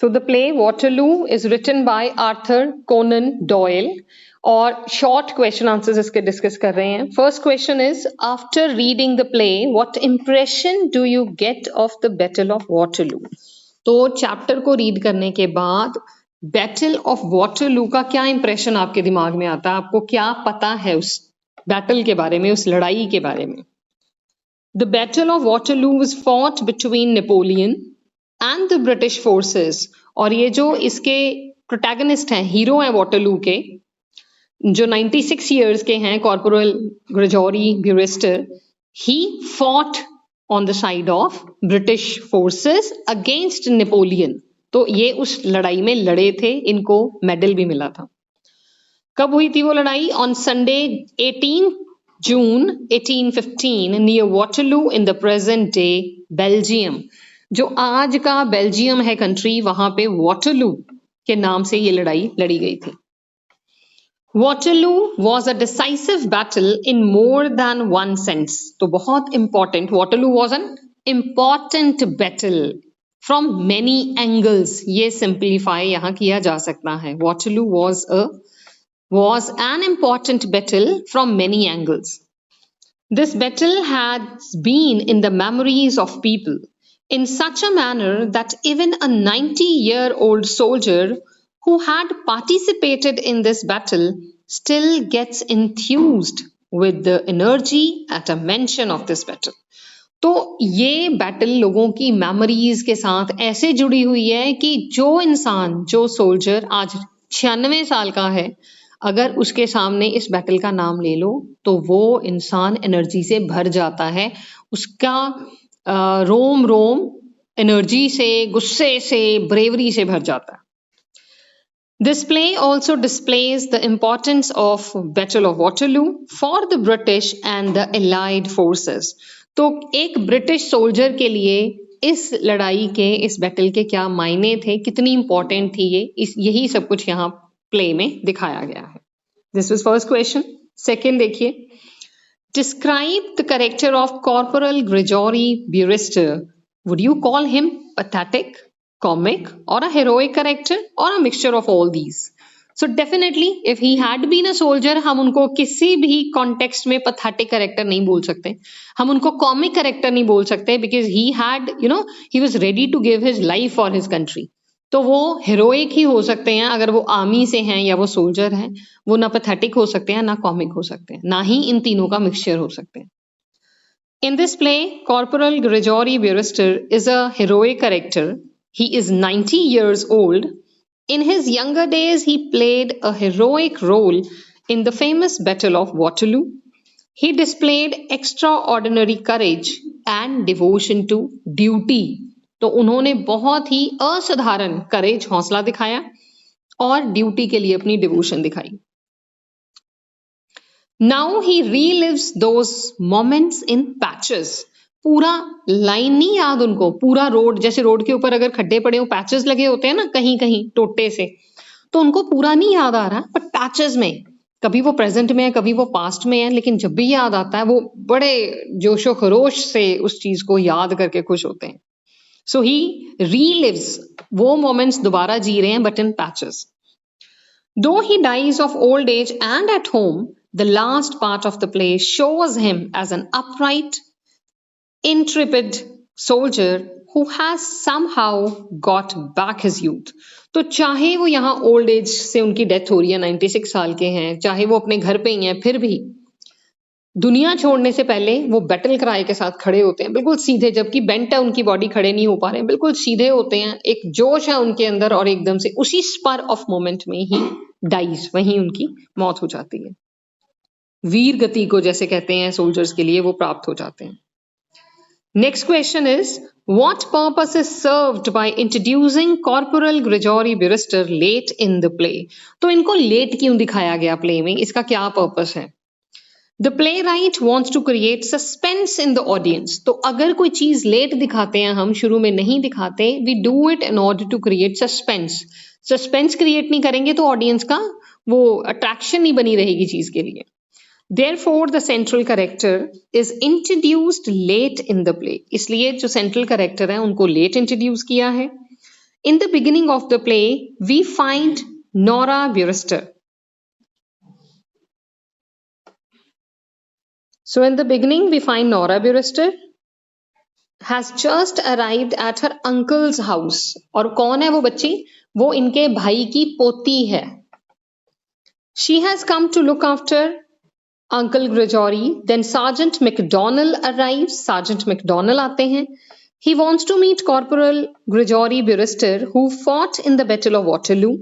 So the play Waterloo is written by Arthur Conan Doyle और short question answers इसके discuss कर रहे हैं. First question is, after reading the play, what impression do you get of the Battle of Waterloo? तो chapter को read करने के बाद बैटल ऑफ वाटरलू का क्या इंप्रेशन आपके दिमाग में आता है, आपको क्या पता है उस बैटल के बारे में, उस लड़ाई के बारे में. The battle of Waterloo was fought between Napoleon and the British forces. और ये जो इसके प्रोटैगनिस्ट हैं, हीरो हैं वाटरलू के, जो 96 ईयर्स के हैं, corporal Gregory Brewster, he fought on the side of British forces against Napoleon. तो ये उस लड़ाई में लड़े थे, इनको मेडल भी मिला था. कब हुई थी वो लड़ाई? On Sunday 18 June 1815 near Waterloo in the present day Belgium. जो आज का बेल्जियम है कंट्री, वहां पे वाटरलू के नाम से ये लड़ाई लड़ी गई थी. Waterloo was a decisive battle in more than one sense. तो बहुत important. Waterloo was an important battle from many angles. ये simplify यहाँ किया जा सकता है. Waterloo was an important battle from many angles. This battle has been in the memories of people in such a manner that even a 90-year-old soldier who had participated in this battle still gets enthused with the energy at a mention of this battle. तो ये battle लोगों की memories के साथ ऐसे जुड़ी हुई है कि जो इंसान, जो सोल्जर आज 96 साल का है, अगर उसके सामने इस बैटल का नाम ले लो तो वो इंसान एनर्जी से भर जाता है. उसका रोम रोम एनर्जी से, गुस्से से, ब्रेवरी से भर जाता है. This play also displays the importance of Battle of Waterloo for the British and the Allied forces. तो एक ब्रिटिश सोल्जर के लिए इस लड़ाई के, इस बैटल के क्या मायने थे, कितनी इंपॉर्टेंट थी ये, यही सब कुछ यहाँ प्ले में दिखाया गया है. This was first question. Second देखिए, describe the character of corporal Gregory Brewster. Would you call him pathetic, comic, or a heroic character, or a mixture of all these? So definitely if he had been a soldier, हम उनको किसी भी context में pathetic character नहीं बोल सकते, हम उनको comic character नहीं बोल सकते, because he had, he was ready to give his life for his country. तो वो heroic ही हो सकते हैं अगर वो आर्मी से हैं या वो soldier हैं. वो ना pathetic हो सकते हैं, ना comic हो सकते हैं, ना ही इन तीनों का mixture हो सकते हैं. In this play, Corporal Gregory Brewster is a heroic character. He is 90 years old. In his younger days, he played a heroic role in the famous Battle of Waterloo. He displayed extraordinary courage and devotion to duty. तो उन्होंने बहुत ही असाधारण courage, हौसला दिखाया और duty के लिए अपनी डिवोशन दिखाई. Now he relives those moments in patches. पूरा लाइन नहीं याद उनको, पूरा रोड, जैसे रोड के ऊपर अगर खड्डे पड़े हो, पैचेस लगे होते हैं ना कहीं कहीं टोटे से, तो उनको पूरा नहीं याद आ रहा, बट पैचेस में, कभी वो प्रेजेंट में है, कभी वो पास्ट में है, लेकिन जब भी याद आता है वो बड़े जोशो खरोश से उस चीज को याद करके खुश होते हैं. सो ही रीलिव्स, वो मोमेंट्स दोबारा जी रहे हैं, but in patches. Though he dies of old age and at home, the last part of the play shows him as an upright, intrepid soldier who has somehow got back his youth. तो चाहे वो यहाँ old age से उनकी death हो रही है, 96 साल के हैं, चाहे वो अपने घर पे ही हैं, फिर भी दुनिया छोड़ने से पहले वो बैटल क्राई के साथ खड़े होते हैं, बिल्कुल सीधे, जबकि बेंट है उनकी बॉडी, खड़े नहीं हो पा रहे हैं, बिल्कुल सीधे होते हैं, एक जोश है उनके अंदर, और एकदम से उसी स्पर ऑफ मोमेंट में ही डाइज, वहीं उनकी मौत हो जाती है. वीर गति को जैसे कहते हैं सोल्जर्स के लिए, वो प्राप्त हो जाते हैं. Next question is, what purpose is served by introducing Corporal Gregory Brewster late in the play? तो इनको लेट क्यों दिखाया गया प्ले में, इसका क्या पर्पस है? The playwright wants to create suspense in the audience. तो अगर कोई चीज लेट दिखाते हैं, हम शुरू में नहीं दिखाते, we do it in order to create suspense. Suspense create नहीं करेंगे तो ऑडियंस का वो अट्रैक्शन नहीं बनी रहेगी चीज के लिए. Therefore, the central character is introduced late in the play. इसलिए जो central character है उनको late introduce किया है. In the beginning of the play, we find Nora Burester. So in the beginning, we find Nora Burester has just arrived at her uncle's house. और कौन है वो बच्ची? वो इनके भाई की पोती है. She has come to look after Uncle Gregory. Then Sergeant McDonnell arrives. Sergeant McDonnell आते हैं. He wants to meet Corporal Gregory Burester, who fought in the Battle of Waterloo.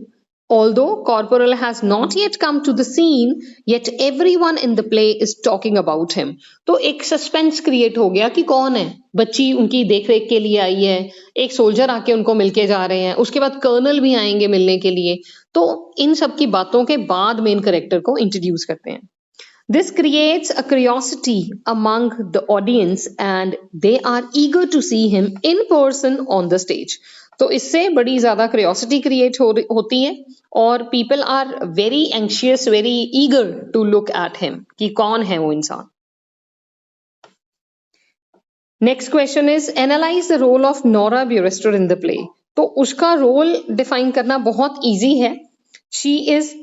Although Corporal has not yet come to the scene, yet everyone in the play is talking about him. तो एक suspense create हो गया कि कौन है. बच्ची उनकी देखरेख के लिए आई है, एक सोल्जर आके उनको मिलके जा रहे हैं, उसके बाद कर्नल भी आएंगे मिलने के लिए. तो इन सब की बातों के बाद मेन कैरेक्टर को इंट्रोड्यूस करते हैं. This creates a curiosity among the audience and they are eager to see him in person on the stage. तो इससे बड़ी ज्यादा क्यूरियोसिटी क्रिएट होती है और people are very anxious, very eager to look at him कि कौन है वो इंसान. Next question is analyse the role of Nora Brewster in the play. तो उसका रोल डिफाइन करना बहुत इजी है. She is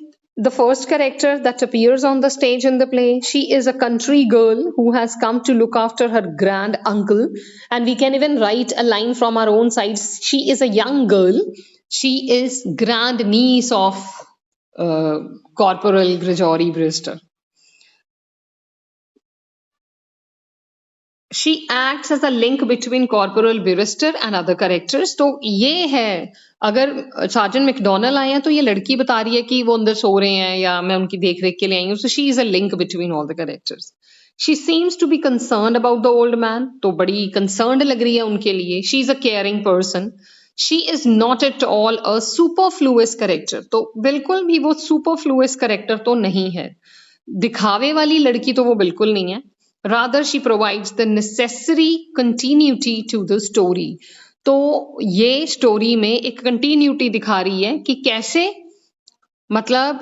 the first character that appears on the stage in the play. She is a country girl who has come to look after her grand uncle, and we can even write a line from our own side. She is a young girl. She is grand niece of Corporal Gregory Brewster. She acts as a link between Corporal Brewster and other characters. तो ये है, अगर sergeant McDonnell आए हैं तो ये लड़की बता रही है कि वो अंदर सो रहे हैं या मैं उनकी देख रेख के लिए आई हूँ. So she is a link between all the characters. She seems to be concerned about the old man. तो बड़ी concerned लग रही है उनके लिए. She is a caring person. She is not at all a superfluous character. तो बिल्कुल भी वो superfluous character तो नहीं है. दिखावे वाली लड़की तो वो बिल्कुल नहीं है. Rather, she provides the necessary continuity to the story. तो ये स्टोरी में एक कंटिन्यूटी दिखा रही है कि कैसे, मतलब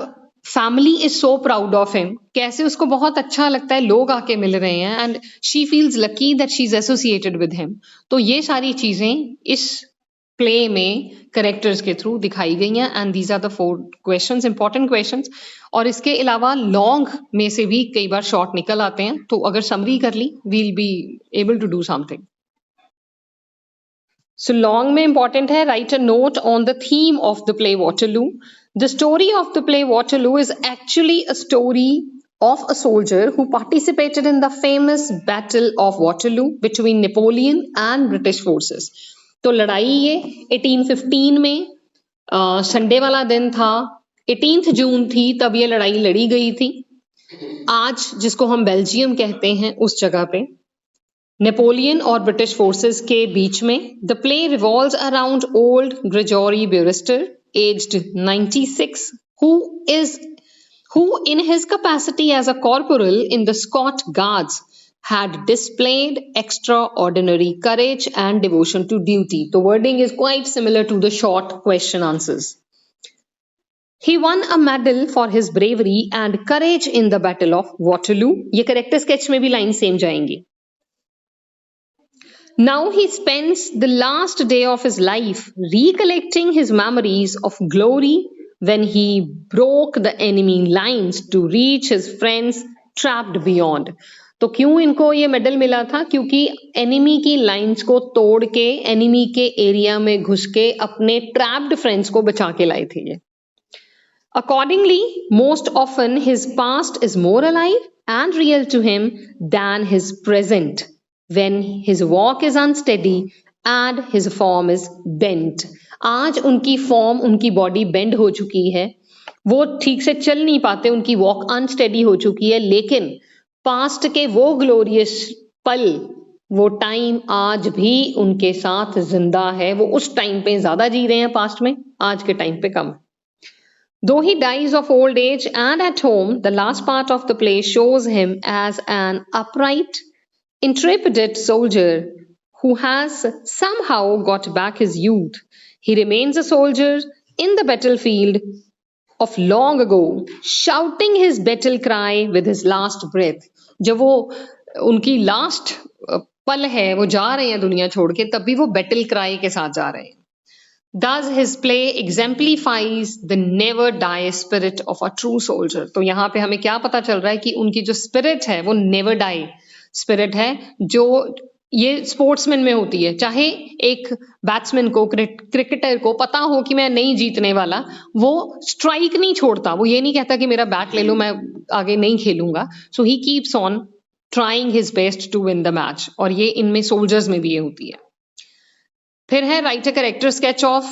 family is so proud of him, कैसे उसको बहुत अच्छा लगता है लोग आके मिल रहे हैं and she feels lucky that she is associated with him. तो ये सारी चीजें इस प्ले में करेक्टर्स के थ्रू दिखाई गई हैं and these are the 4 questions, important questions. और इसके अलावा लॉन्ग में से भी कई बार शॉर्ट निकल आते हैं, तो अगर समरी कर ली we'll be able to do something. So long में important है, write a note on the theme of the play Waterloo. The story of the play Waterloo is actually a story of a soldier who participated in the famous Battle of Waterloo between Napoleon and British forces. तो लड़ाई ये 1815 में Sunday वाला दिन था, 18 जून थी तब ये लड़ाई लड़ी गई थी. आज जिसको हम बेल्जियम कहते हैं उस जगह पे नेपोलियन और ब्रिटिश फोर्सेस के बीच में. The play revolves around old Gregory Brewster aged 96 who in his capacity as a corporal in the Scott Guards had displayed extraordinary courage and devotion to duty. The wording is quite similar to the short question answers. He won a medal for his bravery and courage in the Battle of Waterloo. ये character sketch में भी line same जाएंगी. Now he spends the last day of his life recollecting his memories of glory when he broke the enemy lines to reach his friends trapped beyond. तो क्यों इनको ये medal मिला था? क्योंकि एनिमी की लाइंस को तोड़ के एनिमी के एरिया में घुस के अपने ट्रैप्ड फ्रेंड्स को बचा के लाए थे ये. Accordingly, most often his past is more alive and real to him than his present, when his walk is unsteady and his form is bent. आज उनकी फॉर्म, उनकी बॉडी बेंड हो चुकी है, वो ठीक से चल नहीं पाते, उनकी वॉक अनस्टेडी हो चुकी है, लेकिन पास्ट के वो ग्लोरियस पल, वो टाइम आज भी उनके साथ जिंदा है. वो उस टाइम पे ज्यादा जी रहे हैं पास्ट में, आज के टाइम पे कम. Though he dies of old age and at home, the last part of the play shows him as an upright, intrepid soldier who has somehow got back his youth. He remains a soldier in the battlefield of long ago, shouting his battle cry with his last breath. जब वो उनकी last पल है, वो जा रहे हैं दुनिया छोड़ के, तब भी वो बैटल क्राई के साथ जा रहे हैं. Does his play exemplifies the never die spirit of a true soldier? तो यहाँ पे हमें क्या पता चल रहा है कि उनकी जो स्पिरिट है वो नेवर डाई स्पिरिट है, जो ये स्पोर्ट्समैन में होती है। चाहे एक बैट्समैन को, क्रिकेटर को पता हो कि मैं नहीं जीतने वाला, वो स्ट्राइक नहीं छोड़ता, वो ये नहीं कहता कि मेरा बैट ले लो, मैं आगे नहीं खेलूंगा। So he keeps on trying his best to win the match, और ये इनमें सोल्जर्स में भी ये होती है। फिर है write a character sketch of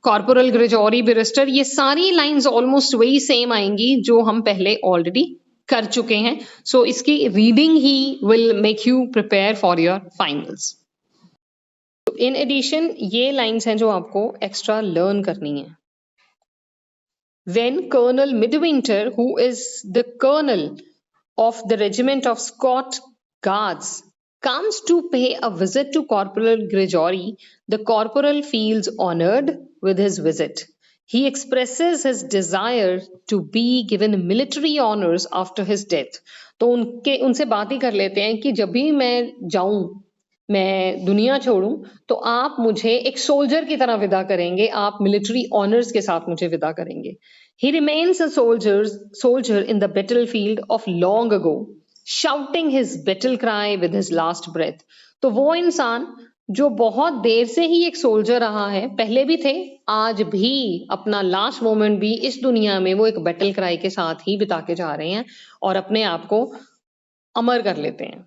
corporal Gregory Brewster. ये सारी लाइंस ऑलमोस्ट वही सेम आएंगी जो हम पहले ऑलरेडी कर चुके हैं। सो इसकी रीडिंग ही will make you prepare for your finals. In addition ये लाइंस हैं जो आपको एक्स्ट्रा लर्न करनी है। When Colonel Midwinter, who is the colonel of the regiment of Scott Guards, comes to pay a visit to Corporal Gregory, the corporal feels honored with his visit. He expresses his desire to be given military honors after his death. तो उनसे बात ही कर लेते हैं कि जब भी मैं जाऊं, मैं दुनिया छोड़ूं, तो आप मुझे एक सोल्जर की तरह विदा करेंगे, आप मिलिट्री ऑनर्स के साथ मुझे विदा करेंगे। He remains a soldier in the battlefield of long ago, shouting his battle cry with his last breath. तो वो इंसान जो बहुत देर से ही एक सोल्जर रहा है, पहले भी थे, आज भी अपना लास्ट मोमेंट भी इस दुनिया में वो एक बैटल क्राई के साथ ही बिता के जा रहे हैं और अपने आप को अमर कर लेते हैं।